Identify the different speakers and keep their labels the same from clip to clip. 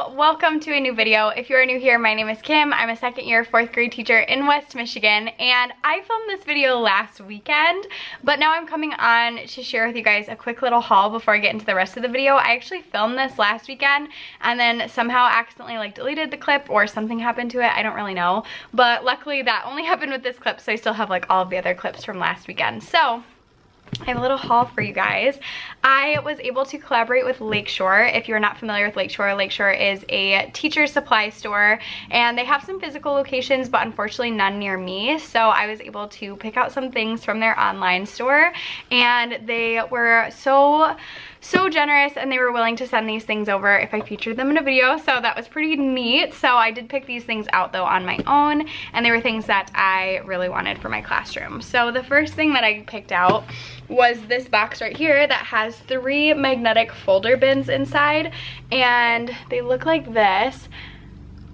Speaker 1: Hello, welcome to a new video. If you are new here, my name is Kim. I'm a second year 4th grade teacher in West Michigan, and I filmed this video last weekend, but now I'm coming on to share with you guys a quick little haul before I get into the rest of the video. I actually filmed this last weekend and then somehow accidentally deleted the clip or something happened to it. I don't really know, but luckily that only happened with this clip, so I still have all of the other clips from last weekend. So I have a little haul for you guys. I was able to collaborate with Lakeshore. If you're not familiar with Lakeshore, Lakeshore is a teacher supply store, and they have some physical locations, but unfortunately none near me. So I was able to pick out some things from their online store, and they were so generous, and they were willing to send these things over if I featured them in a video, so that was pretty neat. So I did pick these things out though on my own, and they were things that I really wanted for my classroom. So the first thing that I picked out was this box right here that has 3 magnetic folder bins inside, and they look like this.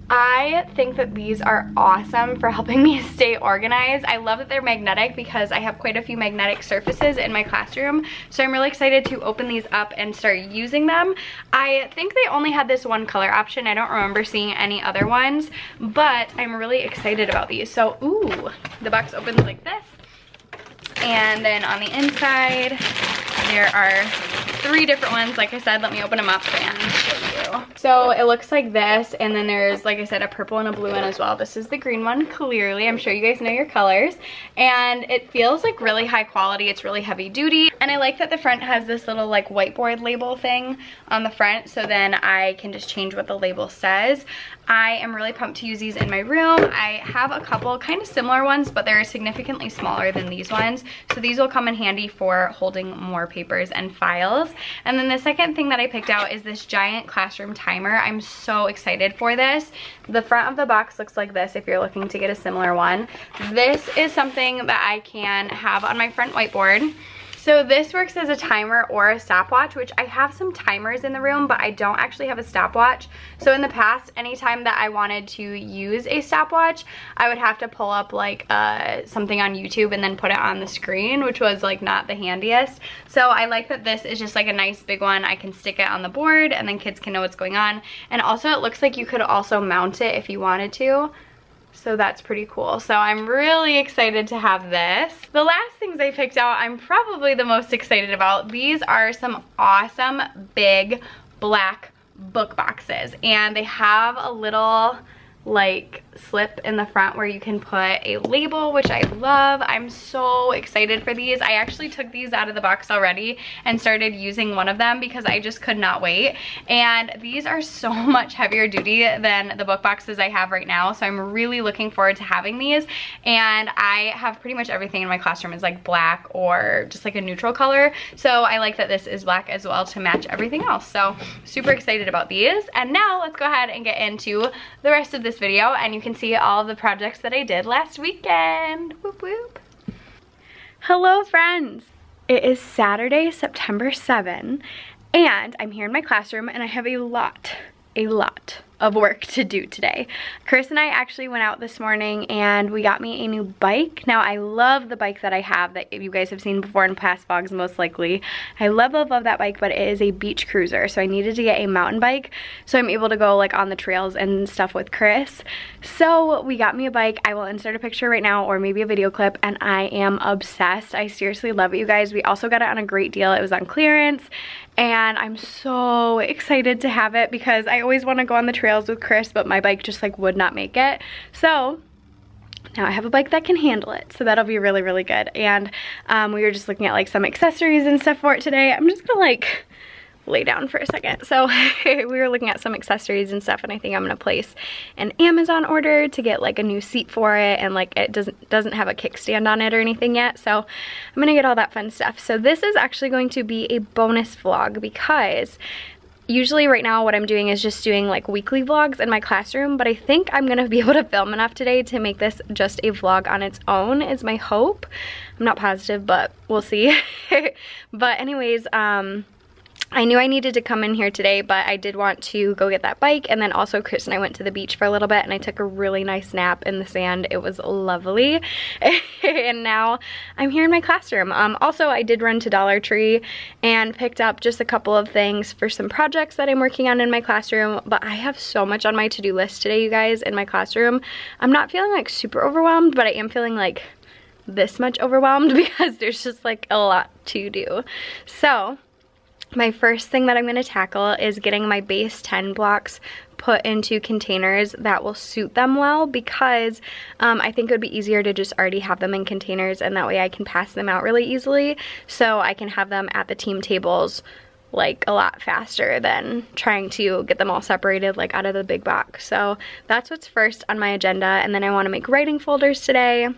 Speaker 1: I think that these are awesome for helping me stay organized. I love that they're magnetic because I have quite a few magnetic surfaces in my classroom, so I'm really excited to open these up and start using them. I think they only had this one color option. I don't remember seeing any other ones, but I'm really excited about these. So, ooh, the box opens like this, and then on the inside there are 3 different ones. Like I said, let me open them up and show you. So it looks like this, and then there's, like I said, a purple and a blue one as well. This is the green one, clearly. I'm sure you guys know your colors. And it feels like really high quality. It's really heavy duty. And I like that the front has this little whiteboard label thing on the front, so then I can just change what the label says. I am really pumped to use these in my room. I have a couple kind of similar ones, but they're significantly smaller than these ones. So these will come in handy for holding more papers and files. And then the second thing that I picked out is this giant classroom timer. I'm so excited for this. The front of the box looks like this if you're looking to get a similar one. This is something that I can have on my front whiteboard. So this works as a timer or a stopwatch, which I have some timers in the room, but I don't actually have a stopwatch. So in the past, anytime that I wanted to use a stopwatch, I would have to pull up something on YouTube and then put it on the screen, which was not the handiest. So I like that this is just a nice big one. I can stick it on the board and then kids can know what's going on. And also it looks like you could also mount it if you wanted to. So that's pretty cool. So I'm really excited to have this. The last things I picked out, I'm probably the most excited about. These are some awesome big black book boxes, and they have a little slip in the front where you can put a label, which I love. I'm so excited for these. I actually took these out of the box already and started using one of them because I just could not wait. And these are so much heavier duty than the book boxes I have right now, so I'm really looking forward to having these. And I have pretty much everything in my classroom is black or just a neutral color, so I like that this is black as well to match everything else. So super excited about these. And now let's go ahead and get into the rest of this video, and you can see all of the projects that I did last weekend. Whoop whoop. Hello friends! It is Saturday, September 7, and I'm here in my classroom, and I have a lot of work to do today. Chris and I actually went out this morning and we got me a new bike. Now I love the bike that I have that you guys have seen before in past vlogs most likely. I love that bike, but it is a beach cruiser, so I needed to get a mountain bike so I'm able to go on the trails and stuff with Chris. So we got me a bike. I will insert a picture right now or maybe a video clip, and I am obsessed. I seriously love it, you guys. We also got it on a great deal. It was on clearance, and I'm so excited to have it because I always want to go on the trails with Chris, but my bike just would not make it. So now I have a bike that can handle it, so that'll be really, really good. And we were just looking at some accessories and stuff for it today. I'm just gonna lay down for a second. So we were looking at some accessories and stuff, and I think I'm gonna place an Amazon order to get a new seat for it, and it doesn't have a kickstand on it or anything yet, so I'm gonna get all that fun stuff. So this is actually going to be a bonus vlog because usually right now what I'm doing is just doing weekly vlogs in my classroom, but I think I'm gonna be able to film enough today to make this just a vlog on its own is my hope. I'm not positive, but we'll see. But anyways, I knew I needed to come in here today, but I did want to go get that bike, and then also Chris and I went to the beach for a little bit and I took a really nice nap in the sand. It was lovely. And now I'm here in my classroom. Also, I did run to Dollar Tree and picked up just a couple of things for some projects that I'm working on in my classroom, but I have so much on my to-do list today, you guys, in my classroom. I'm not feeling like super overwhelmed, but I am feeling like this much overwhelmed because there's just like a lot to do. So my first thing that I'm going to tackle is getting my base 10 blocks put into containers that will suit them well, because I think it would be easier to just already have them in containers, and that way I can pass them out really easily, so I can have them at the team tables like a lot faster than trying to get them all separated like out of the big box. So that's what's first on my agenda. And then I want to make writing folders today.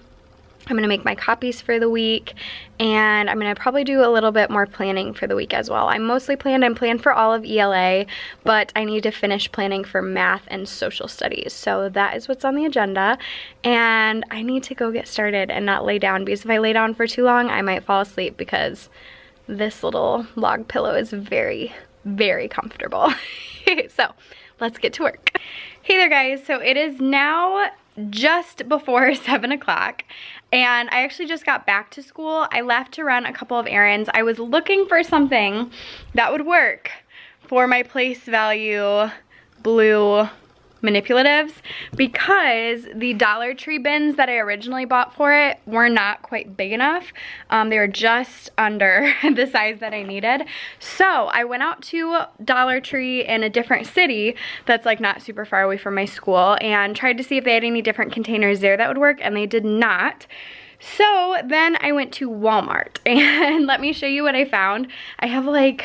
Speaker 1: I'm gonna make my copies for the week, and I'm gonna probably do a little bit more planning for the week as well. I'm planned for all of ELA, but I need to finish planning for math and social studies. So that is what's on the agenda, and I need to go get started and not lay down, because if I lay down for too long, I might fall asleep, because this little log pillow is very, very comfortable. So let's get to work. Hey there guys, so it is now just before 7 o'clock, and I actually just got back to school. I left to run a couple of errands. I was looking for something that would work for my place value blue manipulatives, because the Dollar Tree bins that I originally bought for it were not quite big enough. They were just under the size that I needed. So I went out to Dollar Tree in a different city that's like not super far away from my school, and tried to see if they had any different containers there that would work, and they did not. So then I went to Walmart, and let me show you what I found. I have like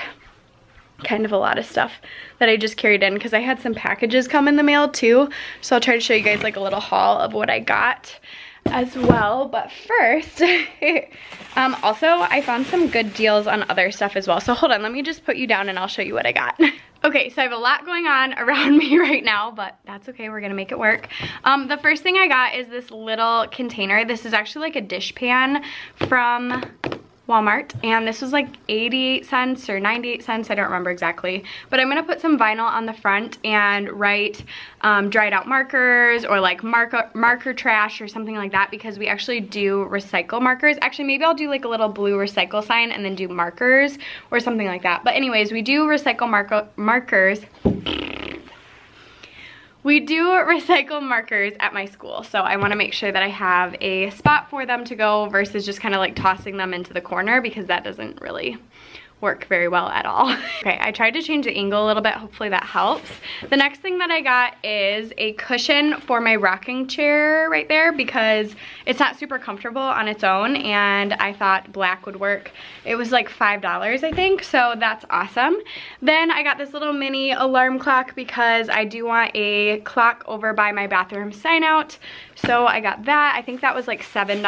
Speaker 1: kind of a lot of stuff that I just carried in because I had some packages come in the mail too. So I'll try to show you guys like a little haul of what I got as well. But first, also I found some good deals on other stuff as well. So hold on, let me just put you down and I'll show you what I got. Okay, so I have a lot going on around me right now, but that's okay, we're gonna make it work. The first thing I got is this little container. This is actually like a dish pan from Walmart, and this was like 88 cents or 98 cents, I don't remember exactly, but I'm gonna put some vinyl on the front and write dried out markers or like marker trash or something like that, because we actually do recycle markers. Actually, maybe I'll do like a little blue recycle sign and then do markers or something like that. But anyways, we do recycle markers. We do recycle markers at my school, so I want to make sure that I have a spot for them to go versus just kind of like tossing them into the corner, because that doesn't really work very well at all. Okay, I tried to change the angle a little bit. Hopefully that helps. The next thing that I got is a cushion for my rocking chair right there, because it's not super comfortable on its own, and I thought black would work. It was like $5, I think, so that's awesome. Then I got this little mini alarm clock because I do want a clock over by my bathroom sign out. So I got that. I think that was like $7.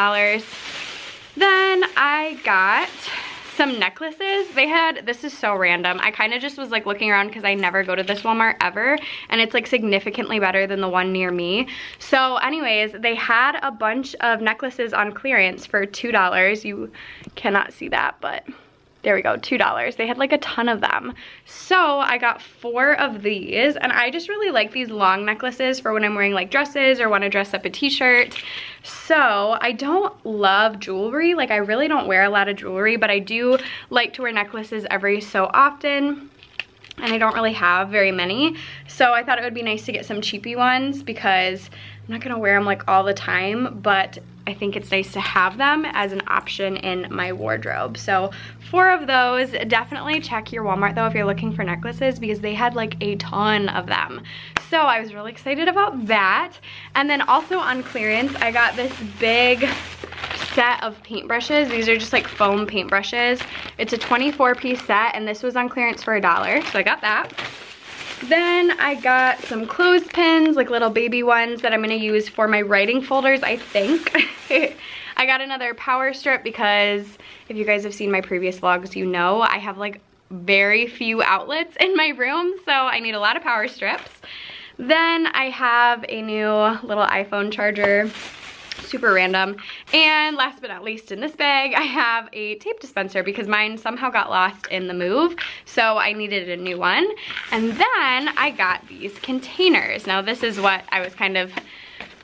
Speaker 1: Then I got some necklaces. They had, this is so random, I kind of just was like looking around because I never go to this Walmart ever, and it's like significantly better than the one near me. So anyways, they had a bunch of necklaces on clearance for $2. You cannot see that, but there we go, $2. They had like a ton of them. So I got 4 of these, and I just really like these long necklaces for when I'm wearing like dresses or want to dress up a t-shirt. So I don't love jewelry, like I really don't wear a lot of jewelry, but I do like to wear necklaces every so often, and I don't really have very many. So I thought it would be nice to get some cheapy ones, because I'm not gonna wear them like all the time, but I think it's nice to have them as an option in my wardrobe. So 4 of those. Definitely check your Walmart though if you're looking for necklaces, because they had like a ton of them. So I was really excited about that. And then also on clearance, I got this big set of paintbrushes. These are just like foam paintbrushes. It's a 24-piece set, and this was on clearance for $1, so I got that. Then I got some clothespins, like little baby ones that I'm gonna use for my writing folders, I think. I got another power strip because if you guys have seen my previous vlogs, you know I have like very few outlets in my room, so I need a lot of power strips. Then I have a new little iPhone charger. super random. And last but not least, in this bag, I have a tape dispenser because mine somehow got lost in the move. So I needed a new one. And then I got these containers. Now this is what I was kind of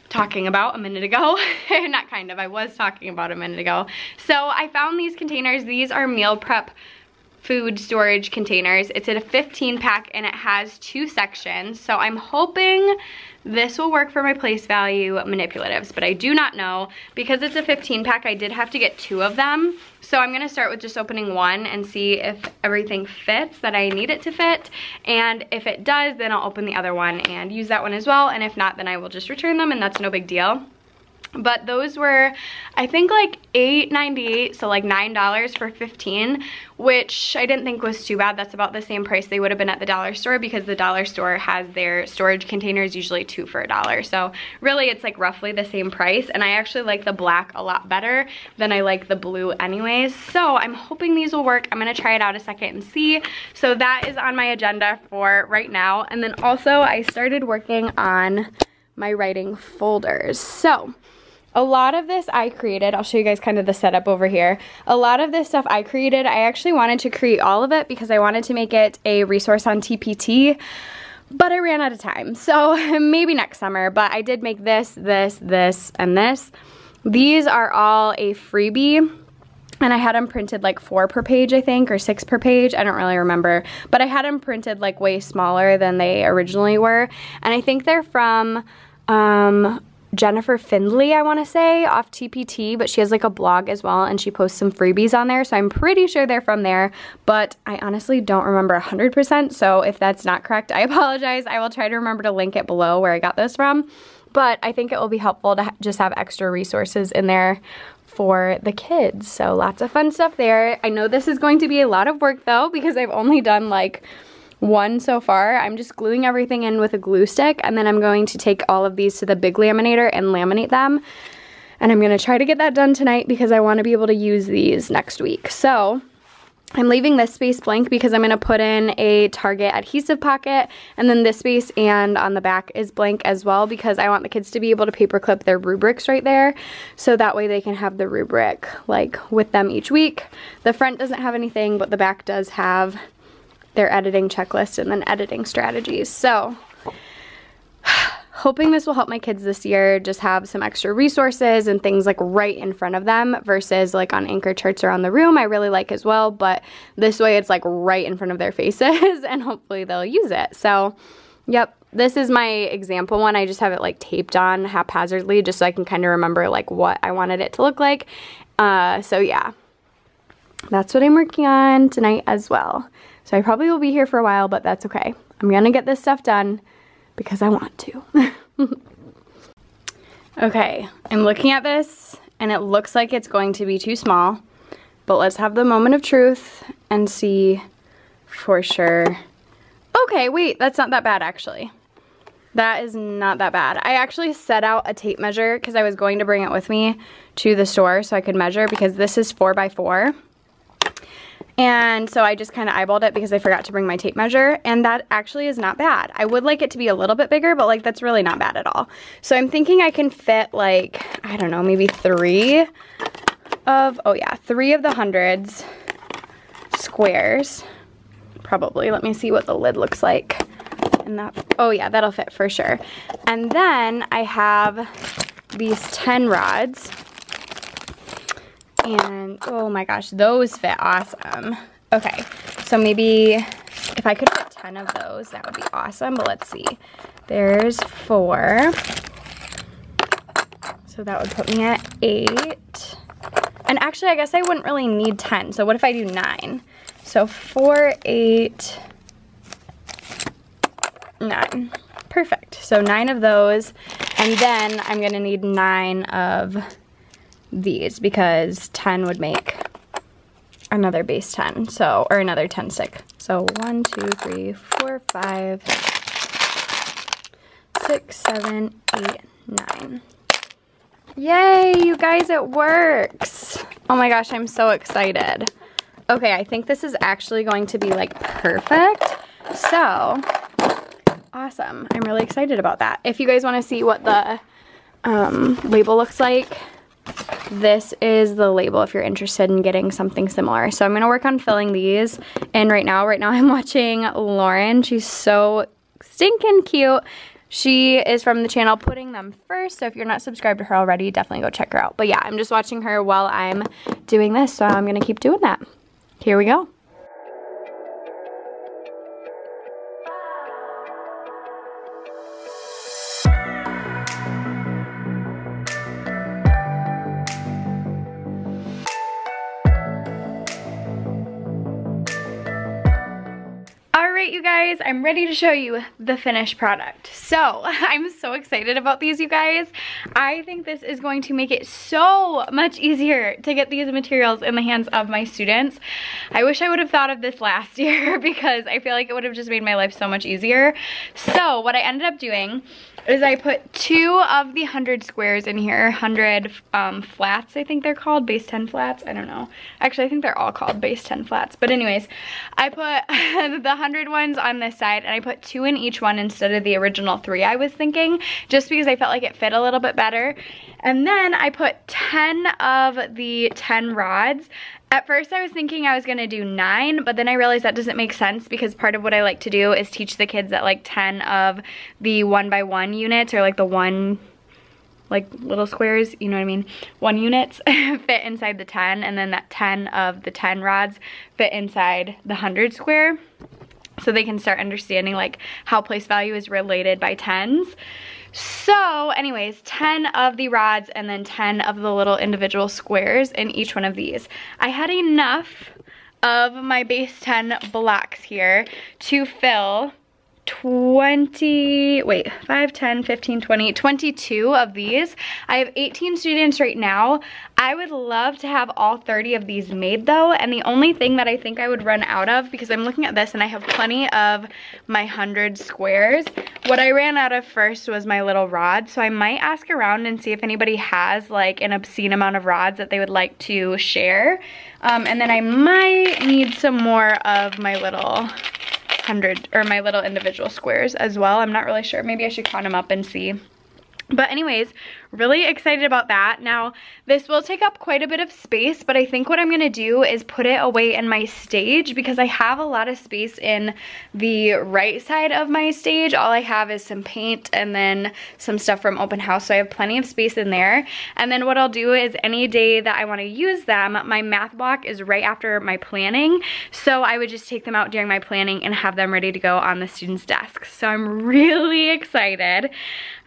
Speaker 1: talking about a minute ago. Not kind of, I was talking about a minute ago. So I found these containers. These are meal prep food storage containers. It's in a 15 pack and it has 2 sections. So I'm hoping this will work for my place value manipulatives, but I do not know. Because it's a 15 pack, I did have to get 2 of them. So I'm gonna start with just opening one and see if everything fits that I need it to fit. And if it does, then I'll open the other one and use that one as well. And if not, then I will just return them and that's no big deal. But those were, I think like $8.98, so like $9 for 15, which I didn't think was too bad. That's about the same price they would have been at the dollar store because the dollar store has their storage containers usually 2 for $1. So really it's like roughly the same price. And I actually like the black a lot better than I like the blue anyways. So I'm hoping these will work. I'm gonna try it out a second and see. So that is on my agenda for right now. And then also I started working on my writing folders. So a lot of this I created. I'll show you guys kind of the setup over here. A lot of this stuff I created. I actually wanted to create all of it because I wanted to make it a resource on TPT, but I ran out of time. So maybe next summer, but I did make this, and this. These are all a freebie. And I had them printed like 4 per page, I think, or 6 per page. I don't really remember. But I had them printed like way smaller than they originally were. And I think they're from Jennifer Findley, I want to say, off TPT, but she has like a blog as well and she posts some freebies on there, so I'm pretty sure they're from there, but I honestly don't remember 100%, so if that's not correct, I apologize. I will try to remember to link it below where I got those from, but I think it will be helpful to just have extra resources in there for the kids, so lots of fun stuff there. I know this is going to be a lot of work though, because I've only done like 1 so far. I'm just gluing everything in with a glue stick, and then I'm going to take all of these to the big laminator and laminate them. And I'm gonna try to get that done tonight because I wanna be able to use these next week. So I'm leaving this space blank because I'm gonna put in a Target adhesive pocket, and then this space and on the back is blank as well because I want the kids to be able to paper clip their rubrics right there, so that way they can have the rubric like with them each week. The front doesn't have anything, but the back does have their editing checklist and then editing strategies. So hoping this will help my kids this year just have some extra resources and things like right in front of them versus like on anchor charts around the room. I really like as well, but this way it's like right in front of their faces and hopefully they'll use it. So yep, this is my example one. I just have it like taped on haphazardly just so I can kind of remember like what I wanted it to look like. So yeah, that's what I'm working on tonight as well. So I probably will be here for a while, but that's okay. I'm gonna get this stuff done because I want to. Okay, I'm looking at this and it looks like it's going to be too small, but let's have the moment of truth and see for sure. Okay, wait, that's not that bad actually. That is not that bad. I actually set out a tape measure because I was going to bring it with me to the store so I could measure because this is 4 by 4. And so I just kind of eyeballed it because I forgot to bring my tape measure, and that actually is not bad. I would like it to be a little bit bigger, but like that's really not bad at all. So I'm thinking I can fit like, I don't know, maybe 3 of the hundreds squares. Probably. Let me see what the lid looks like. And that, oh yeah, that'll fit for sure. And then I have these 10 rods. And oh my gosh, those fit awesome. Okay, so maybe if I could fit 10 of those, that would be awesome, but let's see. There's 4. So that would put me at 8. And actually, I guess I wouldn't really need 10. So what if I do 9? So 4, 8, 9. Perfect. So 9 of those. And then I'm gonna need 9 of these because 10 would make another base 10, so, or another 10 stick. So 1, 2, 3, 4, 5, 6, 7, 8, 9. Yay, you guys, it works. Oh my gosh, I'm so excited. Okay, I think this is actually going to be like perfect. So, awesome. I'm really excited about that. If you guys want to see what the label looks like. This is the label if you're interested in getting something similar. So I'm gonna work on filling these. And right now I'm watching Lauren. She's so stinking cute. She is from the channel Putting Them First, so if you're not subscribed to her already, definitely go check her out. But yeah, I'm just watching her while I'm doing this, so I'm gonna keep doing that. Here we go. Alright, you guys, I'm ready to show you the finished product. So, I'm so excited about these, you guys. I think this is going to make it so much easier to get these materials in the hands of my students. I wish I would have thought of this last year because I feel like it would have just made my life so much easier. So, what I ended up doing is I put 2 of the 100 squares in here, 100 flats, I think they're called, base 10 flats, I don't know. Actually, I think they're all called base 10 flats, but anyways, I put the 100 ones on this side, and I put 2 in each one instead of the original 3 I was thinking, just because I felt like it fit a little bit better. And then I put 10 of the 10 rods. At first I was thinking I was gonna do 9, but then I realized that doesn't make sense because part of what I like to do is teach the kids that like 10 of the 1x1 units, or like the like little squares, you know what I mean, 1 units fit inside the 10, and then that 10 of the 10 rods fit inside the 100 square. So they can start understanding like how place value is related by tens. So anyways, 10 of the rods and then 10 of the little individual squares in each one of these. I had enough of my base 10 blocks here to fill 22 of these. I have 18 students right now. I would love to have all 30 of these made though, and the only thing that I think I would run out of, because I'm looking at this and I have plenty of my 100 squares, what I ran out of first was my little rods. So I might ask around and see if anybody has like an obscene amount of rods that they would like to share, and then I might need some more of my little 100 or my little individual squares as well. I'm not really sure. Maybe I should count them up and see. But anyways, really excited about that. Now, this will take up quite a bit of space, but I think what I'm gonna do is put it away in my stage because I have a lot of space in the right side of my stage. All I have is some paint and then some stuff from open house, so I have plenty of space in there. And then what I'll do is any day that I wanna use them, my math block is right after my planning, so I would just take them out during my planning and have them ready to go on the students' desks. So I'm really excited.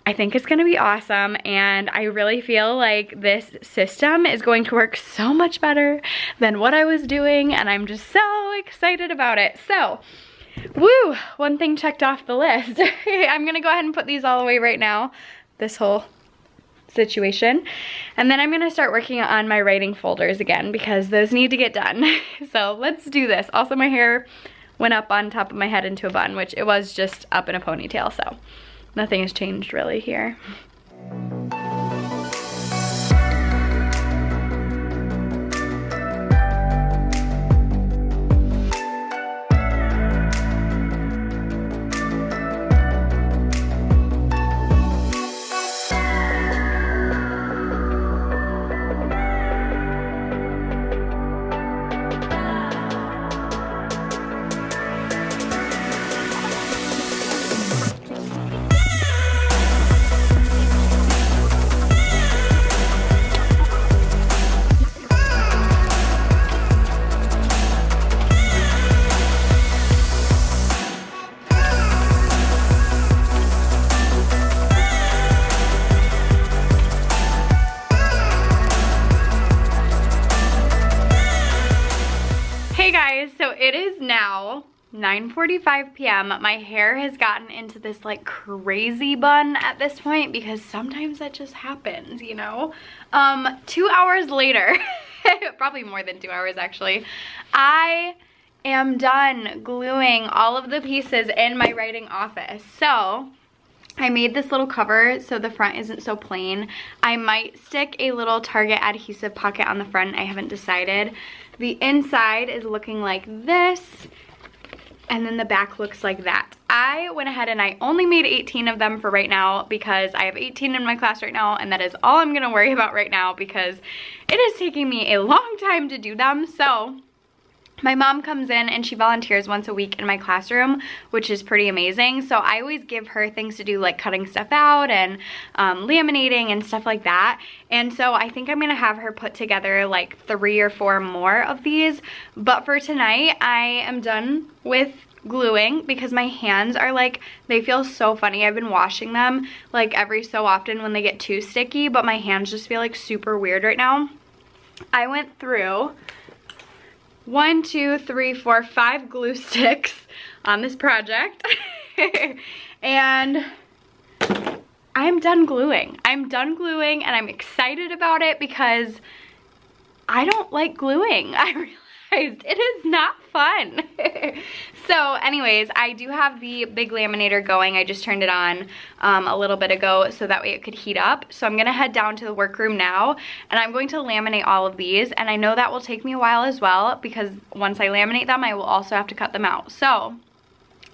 Speaker 1: I think it's gonna be awesome, and I really feel like this system is going to work so much better than what I was doing, and I'm just so excited about it. So, woo, one thing checked off the list. I'm gonna go ahead and put these all away right now, this whole situation, and then I'm gonna start working on my writing folders again because those need to get done. So let's do this. Also, my hair went up on top of my head into a bun, which it was just up in a ponytail, so nothing has changed really here. So it is now 9:45 p.m. My hair has gotten into this like crazy bun at this point because sometimes that just happens, you know? 2 hours later, probably more than 2 hours actually, I am done gluing all of the pieces in my writing office. So I made this little cover so the front isn't so plain. I might stick a little Target adhesive pocket on the front. I haven't decided. The inside is looking like this, and then the back looks like that. I went ahead and I only made 18 of them for right now because I have 18 in my class right now, and that is all I'm gonna worry about right now because it is taking me a long time to do them. So my mom comes in and she volunteers once a week in my classroom, which is pretty amazing. So I always give her things to do, like cutting stuff out and laminating and stuff like that. And so I think I'm gonna have her put together like 3 or 4 more of these. But for tonight, I am done with gluing because my hands are like, they feel so funny. I've been washing them like every so often when they get too sticky, but my hands just feel like super weird right now. I went through 1, 2, 3, 4, 5 glue sticks on this project and I'm done gluing. I'm done gluing and I'm excited about it because I don't like gluing. I realized it is not fun. So anyways, I do have the big laminator going. I just turned it on a little bit ago so that way it could heat up. So I'm gonna head down to the workroom now and I'm going to laminate all of these, and I know that will take me a while as well because once I laminate them I will also have to cut them out. So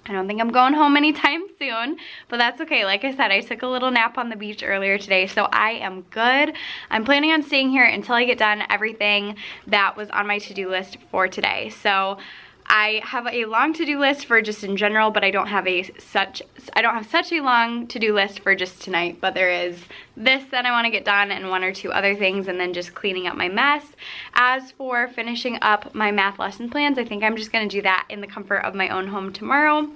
Speaker 1: I don't think I'm going home anytime soon, but that's okay. Like I said, I took a little nap on the beach earlier today, so I am good. I'm planning on staying here until I get done everything that was on my to-do list for today. So I have a long to-do list for just in general, but I don't have such a long to-do list for just tonight, but there is this that I want to get done and 1 or 2 other things, and then just cleaning up my mess. As for finishing up my math lesson plans, I think I'm just going to do that in the comfort of my own home tomorrow.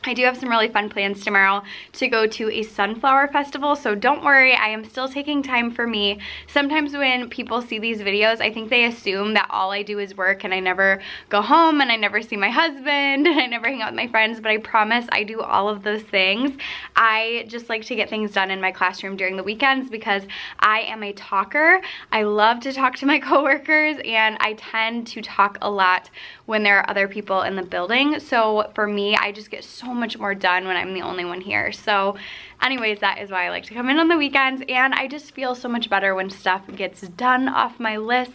Speaker 1: I do have some really fun plans tomorrow to go to a sunflower festival, so don't worry, I am still taking time for me. Sometimes when people see these videos, I think they assume that all I do is work and I never go home and I never see my husband and I never hang out with my friends, but I promise I do all of those things. I just like to get things done in my classroom during the weekends because I am a talker. I love to talk to my coworkers and I tend to talk a lot when there are other people in the building. So for me, I just get so much more done when I'm the only one here. So anyways, that is why I like to come in on the weekends, and I just feel so much better when stuff gets done off my list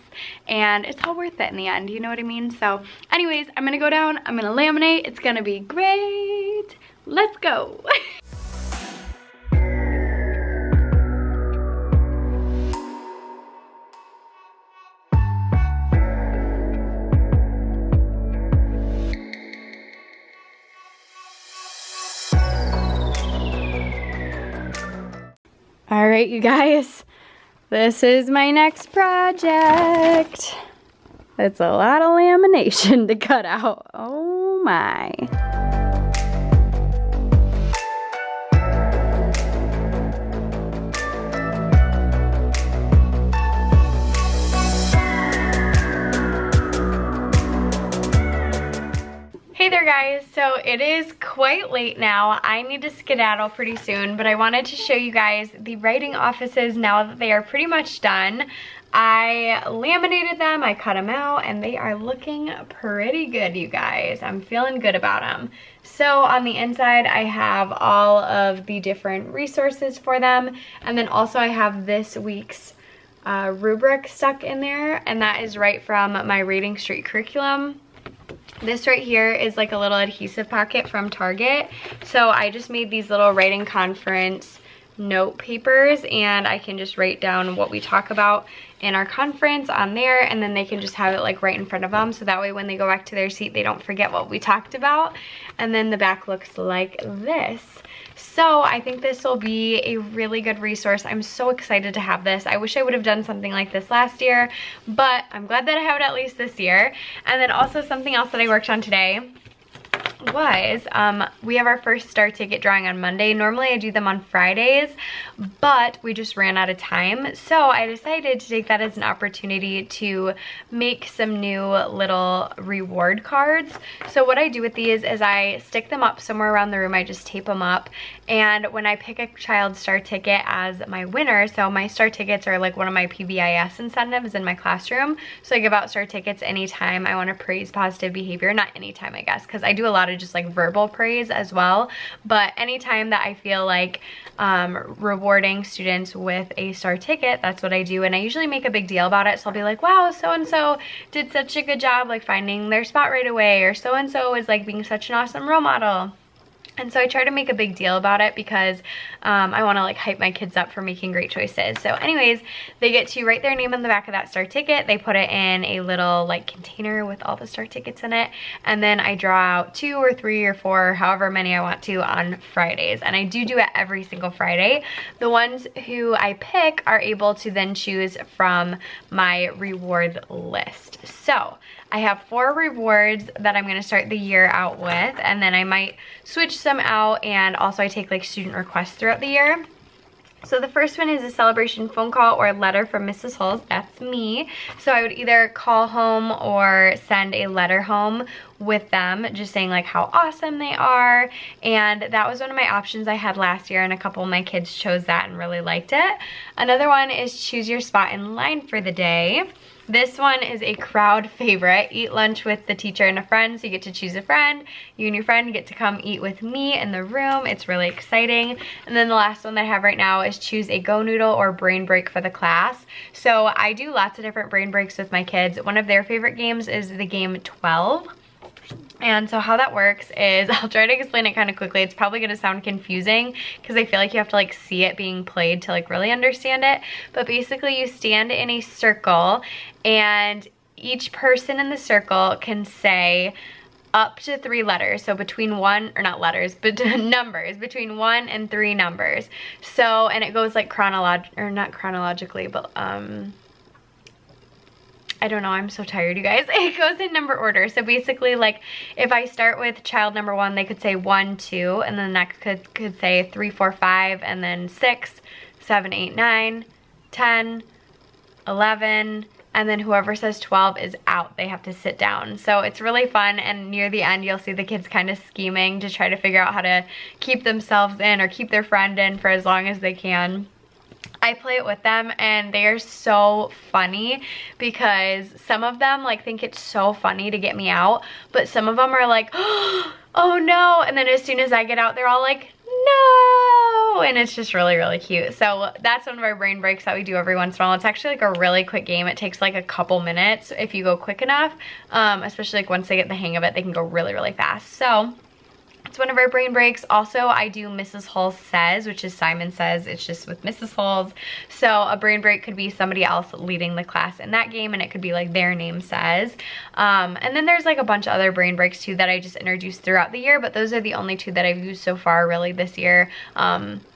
Speaker 1: and it's all worth it in the end, you know what I mean? So anyways, I'm gonna go down, I'm gonna laminate, it's gonna be great. Let's go. All right, you guys, this is my next project. It's a lot of lamination to cut out. Oh my. Hey there guys, so it is quite late now. I need to skedaddle pretty soon, but I wanted to show you guys the writing offices now that they are pretty much done. I laminated them, I cut them out, and they are looking pretty good, you guys. I'm feeling good about them. So on the inside, I have all of the different resources for them, and then also I have this week's rubric stuck in there, and that is right from my Reading Street curriculum. This right here is like a little adhesive pocket from Target. So I just made these little writing conference note papers, and I can just write down what we talk about in our conference on there, and then they can just have it like right in front of them, so that way when they go back to their seat they don't forget what we talked about. And then the back looks like this. So I think this will be a really good resource. I'm so excited to have this. I wish I would have done something like this last year, but I'm glad that I have it at least this year. And then also something else that I worked on today was we have our first star ticket drawing on Monday. Normally I do them on Fridays, but we just ran out of time, so I decided to take that as an opportunity to make some new little reward cards. So what I do with these is I stick them up somewhere around the room. I just tape them up, and when I pick a child star ticket as my winner, so my star tickets are like one of my PBIS incentives in my classroom, so I give out star tickets anytime I want to praise positive behavior. Not anytime, I guess, because I do a lot of just like verbal praise as well, but anytime that I feel like rewarding students with a star ticket, that's what I do. And I usually make a big deal about it, so I'll be like, wow, so-and-so did such a good job like finding their spot right away, or so-and-so is like being such an awesome role model. And so I try to make a big deal about it because I want to like hype my kids up for making great choices. So anyways, they get to write their name on the back of that star ticket. They put it in a little like container with all the star tickets in it. And then I draw out 2 or 3 or 4, however many I want to on Fridays. And I do it every single Friday. The ones who I pick are able to then choose from my reward list. So I have 4 rewards that I'm gonna start the year out with, and then I might switch some out, and also I take like student requests throughout the year. So the first one is a celebration phone call or a letter from Mrs. Hulls. That's me. So I would either call home or send a letter home with them, just saying like how awesome they are. And that was one of my options I had last year, and a couple of my kids chose that and really liked it. Another one is choose your spot in line for the day. This one is a crowd favorite. Eat lunch with the teacher and a friend. So you get to choose a friend. You and your friend get to come eat with me in the room. It's really exciting. And then the last one that I have right now is choose a Go Noodle or brain break for the class. So I do lots of different brain breaks with my kids. One of their favorite games is the game 12. And so how that works is, I'll try to explain it kind of quickly. It's probably gonna sound confusing because I feel like you have to like see it being played to like really understand it. But basically you stand in a circle, and each person in the circle can say up to 3 letters. So between one, or not letters, but numbers, between 1 and 3 numbers. So, and it goes like not chronologically, but I don't know, I'm so tired, you guys. It goes in number order. So basically, like, if I start with child number 1, they could say 1, 2, and then the next could say 3, 4, 5, and then 6, 7, 8, 9, 10, 11, and then whoever says 12 is out. They have to sit down. So it's really fun, and near the end, you'll see the kids kind of scheming to try to figure out how to keep themselves in or keep their friend in for as long as they can. I play it with them, and they are so funny because some of them like think it's so funny to get me out, but some of them are like, oh no, and then as soon as I get out, they're all like, no, and it's just really, really cute. So that's one of our brain breaks that we do every once in a while. It's actually like a really quick game. It takes like a couple minutes if you go quick enough, especially like once they get the hang of it, they can go really, really fast. So it's one of our brain breaks. Also, I do Mrs. Hulls Says, which is Simon Says. It's just with Mrs. Hulls. So a brain break could be somebody else leading the class in that game, and it could be like their name says. And then there's like a bunch of other brain breaks too that I just introduced throughout the year, but those are the only 2 that I've used so far really this year.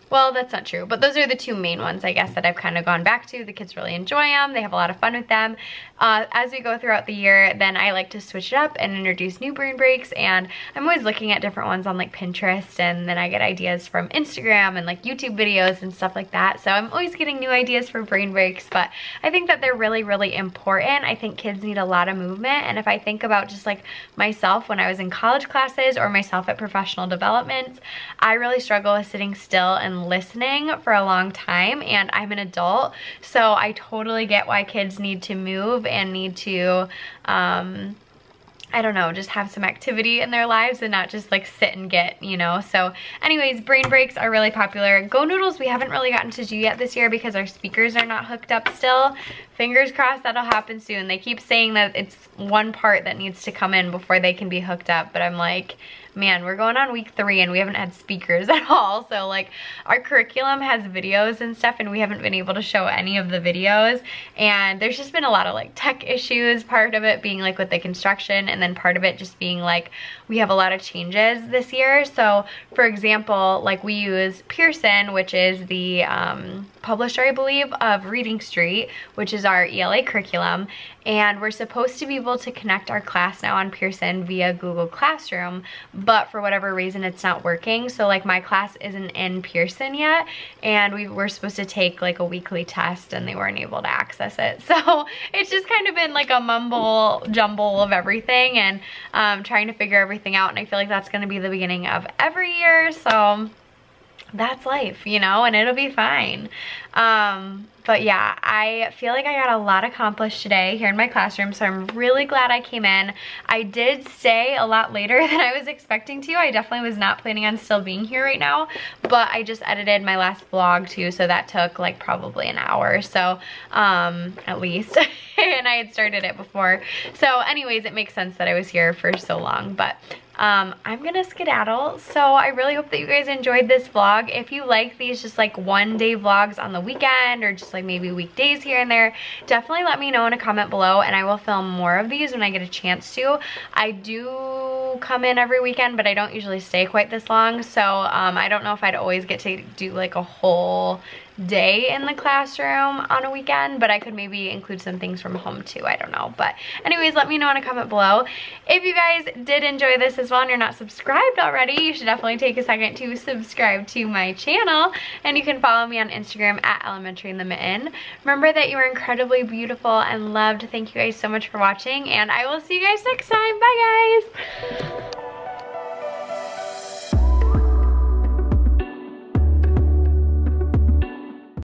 Speaker 1: Well, that's not true, but those are the 2 main ones, I guess, that I've kind of gone back to. The kids really enjoy them. They have a lot of fun with them. As we go throughout the year, then I like to switch it up and introduce new brain breaks, and I'm always looking at different ones on like Pinterest, and then I get ideas from Instagram and like YouTube videos and stuff like that. So I'm always getting new ideas for brain breaks, but I think that they're really, really important. I think kids need a lot of movement, and if I think about just like myself when I was in college classes or myself at professional development, I really struggle with sitting still and listening for a long time, and I'm an adult, so I totally get why kids need to move and need to I don't know, just have some activity in their lives and not just like sit and get, you know. So anyways, brain breaks are really popular. Go Noodles we haven't really gotten to do yet this year because our speakers are not hooked up still. Fingers crossed that'll happen soon. They keep saying that it's one part that needs to come in before they can be hooked up, but I'm like, man, we're going on week 3 and we haven't had speakers at all. So like our curriculum has videos and stuff, and we haven't been able to show any of the videos, and there's just been a lot of like tech issues, part of it being like with the construction, and then part of it just being like we have a lot of changes this year. So for example, like we use Pearson, which is the publisher, I believe, of Reading Street, which is our ELA curriculum, and we're supposed to be able to connect our class now on Pearson via Google Classroom, but for whatever reason it's not working. So like my class isn't in Pearson yet, and we were supposed to take like a weekly test, and they weren't able to access it. So it's just kind of been like a mumble jumble of everything, and trying to figure everything out, and I feel like that's going to be the beginning of every year. So that's life, you know, and it'll be fine. But yeah, I feel like I got a lot accomplished today here in my classroom, so I'm really glad I came in. I did stay a lot later than I was expecting to. I definitely was not planning on still being here right now, but I just edited my last vlog too, so that took like probably an hour, so at least. And I had started it before. So anyways, it makes sense that I was here for so long, but I'm gonna skedaddle. So I really hope that you guys enjoyed this vlog. If you like these just like one-day vlogs on the weekend or just like maybe weekdays here and there, definitely let me know in a comment below and I will film more of these when I get a chance to. I do come in every weekend, but I don't usually stay quite this long, so I don't know if I'd always get to do like a whole day in the classroom on a weekend, but I could maybe include some things from home too, I don't know. But anyways, let me know in a comment below. If you guys did enjoy this as well and you're not subscribed already, you should definitely take a second to subscribe to my channel, and you can follow me on Instagram at Elementary in the Mitten. Remember that you are incredibly beautiful and loved. Thank you guys so much for watching, and I will see you guys next time. Bye guys!